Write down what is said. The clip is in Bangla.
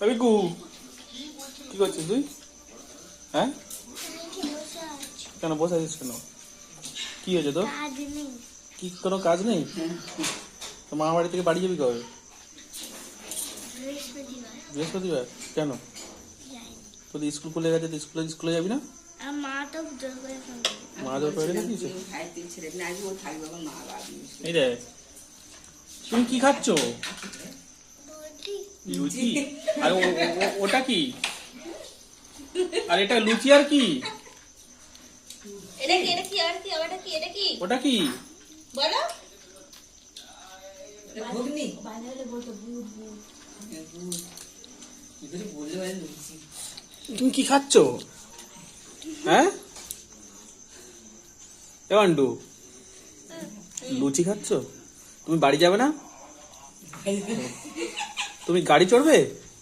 আবিকু কি করছিস তুই? হ্যাঁ কেন বসে আছিস কেন? কি হয়েছে তো? কি কোনো কাজ নেই? তো মা বাড়ি থেকে বাড়ি যাবি কবে? বৃহস্পতিবার। কেন? তোর স্কুল খুলে গেছে, তো স্কুলে যাবি না? মা জোর করে রেখেছে। এই রে, তুমি কি খাচ্ছ? লুচি। আর ওটা কি? আর এটা লুচি আর কি? ওটা কি? তুমি কি খাচ্ছ? হ্যাঁ এবান্ডু, লুচি খাচ্ছ? তুমি বাড়ি যাবে না? তুমি গাড়ি চড়বে?